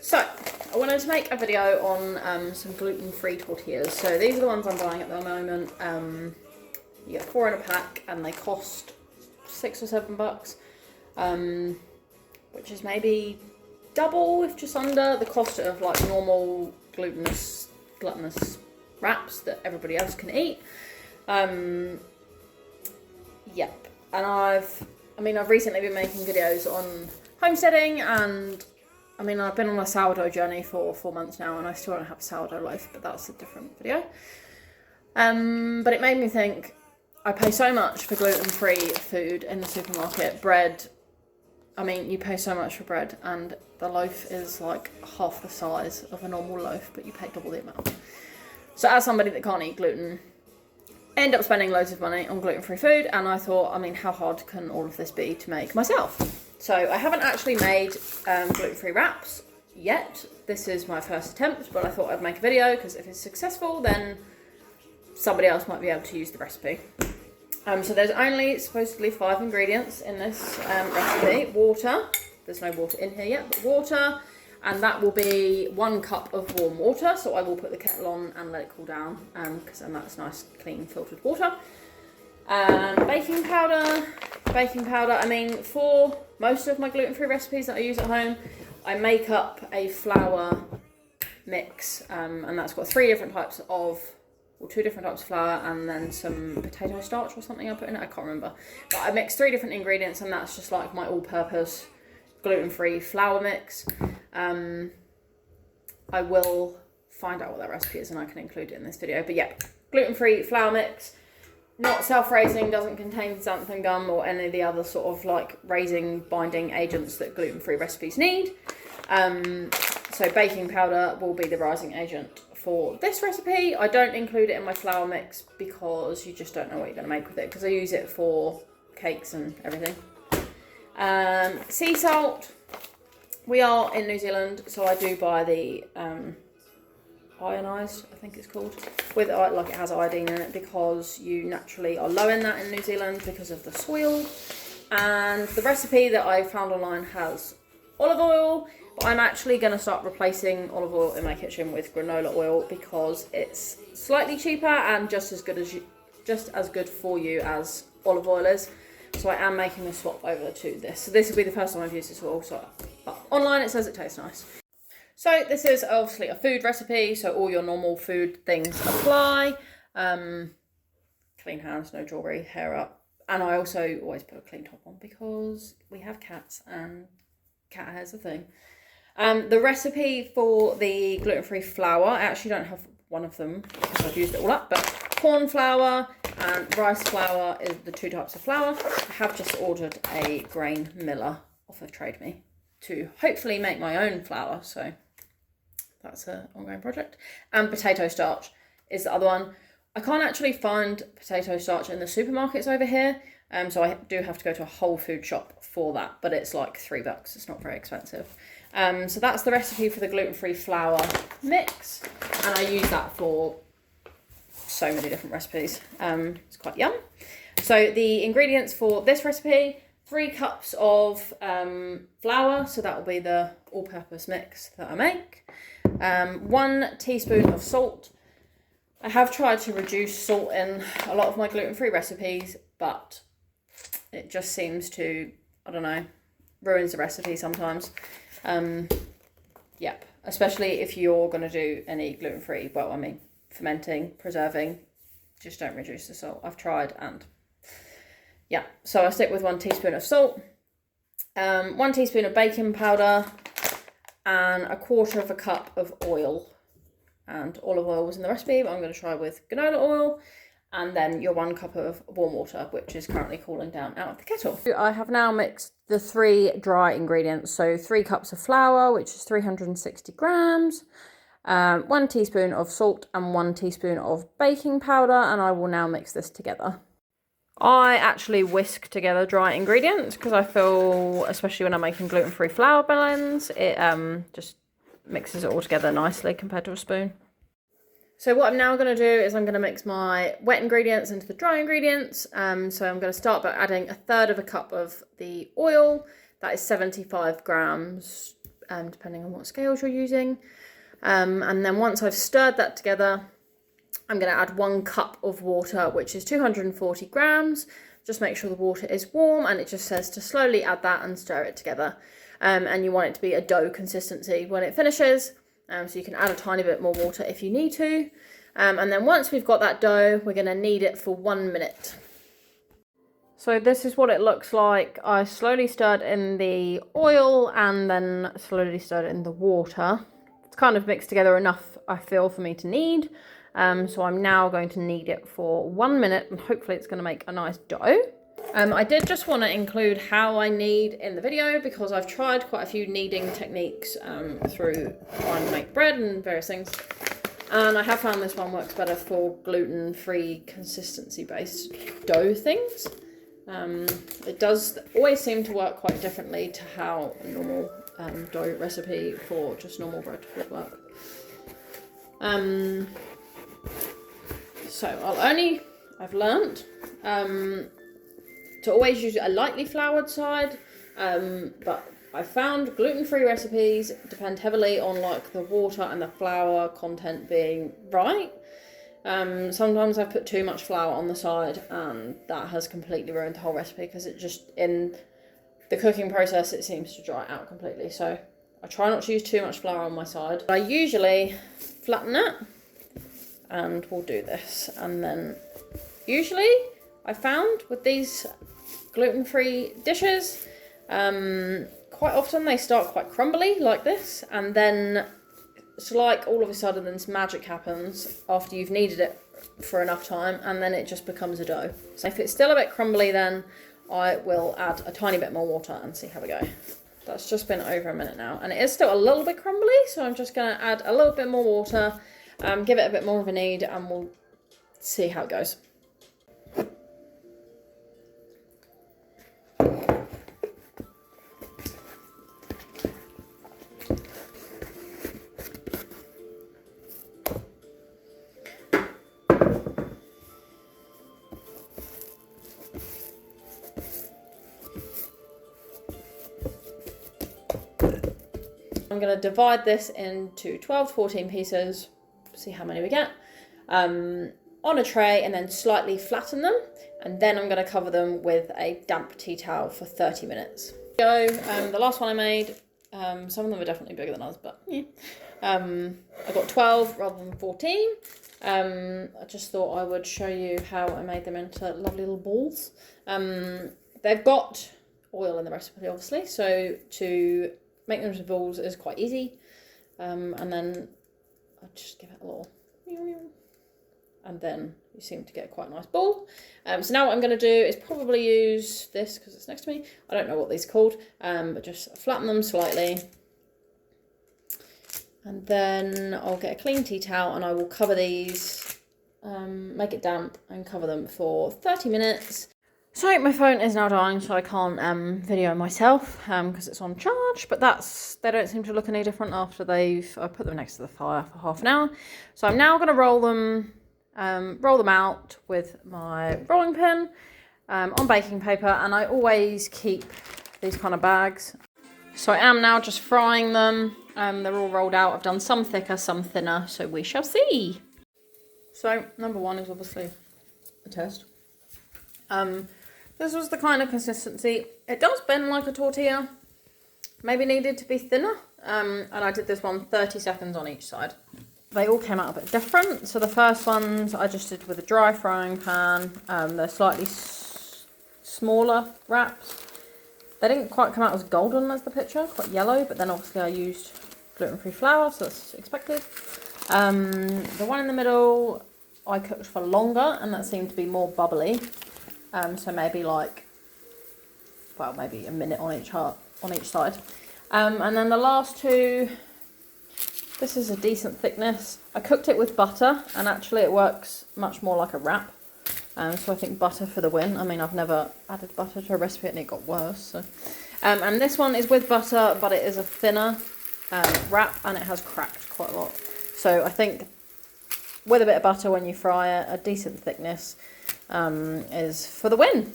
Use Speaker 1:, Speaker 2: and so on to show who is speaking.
Speaker 1: So, I wanted to make a video on some gluten-free tortillas. So these are the ones I'm buying at the moment. You get 4 in a pack and they cost $6 or $7, which is maybe double, if just under, the cost of like normal gluttonous wraps that everybody else can eat. Yep, and I've recently been making videos on homesteading, and I've been on a sourdough journey for 4 months now, and I still don't have a sourdough loaf, but that's a different video. But it made me think, I pay so much for gluten-free food in the supermarket. Bread, you pay so much for bread, and the loaf is like half the size of a normal loaf, but you pay double the amount. So as somebody that can't eat gluten, I end up spending loads of money on gluten-free food, and I thought, how hard can all of this be to make myself? So I haven't actually made gluten-free wraps yet. This is my first attempt, but I thought I'd make a video because if it's successful, then somebody else might be able to use the recipe. So there's only supposedly 5 ingredients in this recipe. Water, there's no water in here yet, but water, and that will be 1 cup of warm water. So I will put the kettle on and let it cool down, because then that's nice, clean, filtered water. Baking powder, for most of my gluten-free recipes that I use at home, I make up a flour mix, and that's got 2 different types of flour and then some potato starch or something I put in it, I can't remember. But I mix 3 different ingredients, and that's just like my all-purpose gluten-free flour mix. I will find out what that recipe is and I can include it in this video. But yeah, gluten-free flour mix, not self-raising, doesn't contain xanthan gum or any of the other sort of like raising binding agents that gluten-free recipes need. So baking powder will be the rising agent for this recipe. I don't include it in my flour mix because you just don't know what you're going to make with it, because I use it for cakes and everything. Sea salt. We are in New Zealand, so I do buy the ionised, I think it's called, with like it has iodine in it, because you naturally are low in that in New Zealand because of the soil. And the recipe that I found online has olive oil, but I'm actually going to start replacing olive oil in my kitchen with granola oil because it's slightly cheaper and just as good for you as olive oil is. So I am making a swap over to this. So this will be the first time I've used this oil. But online it says it tastes nice. So this is obviously a food recipe, so all your normal food things apply. Clean hands, no jewellery, hair up. And I also always put a clean top on because we have cats and cat hair's a thing. The recipe for the gluten-free flour, I actually don't have one of them because I've used it all up, but corn flour and rice flour is the 2 types of flour. I have just ordered a grain miller off of Trade Me to hopefully make my own flour, so that's an ongoing project. And potato starch is the other one. I can't actually find potato starch in the supermarkets over here, so I do have to go to a whole food shop for that, but it's like $3. It's not very expensive. So that's the recipe for the gluten-free flour mix, and I use that for so many different recipes. It's quite yum. So the ingredients for this recipe: 3 cups of flour, so that will be the all-purpose mix that I make. 1 teaspoon of salt. I have tried to reduce salt in a lot of my gluten-free recipes, but it just seems to, I don't know, ruins the recipe sometimes. Yep, especially if you're going to do any gluten-free, fermenting, preserving, just don't reduce the salt. I've tried, and yeah, so I stick with 1 teaspoon of salt, 1 teaspoon of baking powder, and 1/4 cup of oil. And olive oil was in the recipe, but I'm going to try with canola oil, and then your 1 cup of warm water, which is currently cooling down out of the kettle. I have now mixed the 3 dry ingredients, so 3 cups of flour, which is 360 grams, 1 teaspoon of salt and 1 teaspoon of baking powder, and I will now mix this together. I actually whisk together dry ingredients because I feel, especially when I'm making gluten-free flour blends, it just mixes it all together nicely compared to a spoon. So what I'm now going to do is I'm going to mix my wet ingredients into the dry ingredients. So I'm going to start by adding 1/3 cup of the oil. That is 75 grams depending on what scales you're using. And then once I've stirred that together, I'm going to add 1 cup of water, which is 240 grams. Just make sure the water is warm, and it just says to slowly add that and stir it together. And you want it to be a dough consistency when it finishes. So you can add a tiny bit more water if you need to. And then once we've got that dough, we're going to knead it for 1 minute. So this is what it looks like. I slowly stirred in the oil and then slowly stirred in the water. It's kind of mixed together enough, I feel, for me to knead. So I'm now going to knead it for 1 minute, and hopefully it's going to make a nice dough. I did just want to include how I knead in the video, because I've tried quite a few kneading techniques through trying to make bread and various things. And I have found this one works better for gluten-free, consistency-based dough things. It does always seem to work quite differently to how a normal dough recipe for just normal bread would work. So I've learnt to always use a lightly floured side, but I found gluten-free recipes depend heavily on like the water and the flour content being right. Sometimes I put too much flour on the side, and that has completely ruined the whole recipe, because it just, in the cooking process, it seems to dry out completely. So I try not to use too much flour on my side. I usually flatten it, and we'll do this. And then usually I found with these gluten-free dishes, quite often they start quite crumbly like this, and then it's like all of a sudden this magic happens after you've kneaded it for enough time, and then it just becomes a dough. So if it's still a bit crumbly, then I will add a tiny bit more water and see how we go. That's just been over a minute now, and it is still a little bit crumbly, so I'm just going to add a little bit more water, give it a bit more of a knead, and we'll see how it goes. I'm going to divide this into 12 to 14 pieces, see how many we get, on a tray, and then slightly flatten them, and then I'm going to cover them with a damp tea towel for 30 minutes. So the last one I made, some of them are definitely bigger than others, but yeah. I got 12 rather than 14. I just thought I would show you how I made them into lovely little balls. They've got oil in the recipe, obviously, so to make them into balls is quite easy. And then I'll just give it a little, and then you seem to get quite a nice ball. So now what I'm going to do is probably use this because it's next to me. I don't know what these are called, but just flatten them slightly. And then I'll get a clean tea towel and I will cover these, make it damp and cover them for 30 minutes. So my phone is now dying, so I can't video myself because it's on charge, but they don't seem to look any different after I put them next to the fire for half an hour. So I'm now going to roll them out with my rolling pin on baking paper, and I always keep these kind of bags. So I am now just frying them. They're all rolled out. I've done some thicker, some thinner, so we shall see. So number one is obviously a test. This was the kind of consistency. It does bend like a tortilla. Maybe needed to be thinner. And I did this one 30 seconds on each side. They all came out a bit different. So the first ones I just did with a dry frying pan. They're slightly smaller wraps. They didn't quite come out as golden as the picture, quite yellow, but then obviously I used gluten-free flour, so that's expected. The one in the middle I cooked for longer, and that seemed to be more bubbly. So maybe maybe a minute on each side. And then the last two, this is a decent thickness. I cooked it with butter, and actually it works much more like a wrap. So I think butter for the win. I mean, I've never added butter to a recipe and it got worse. So. And this one is with butter, but it is a thinner wrap, and it has cracked quite a lot. So I think with a bit of butter when you fry it, a decent thickness is for the win.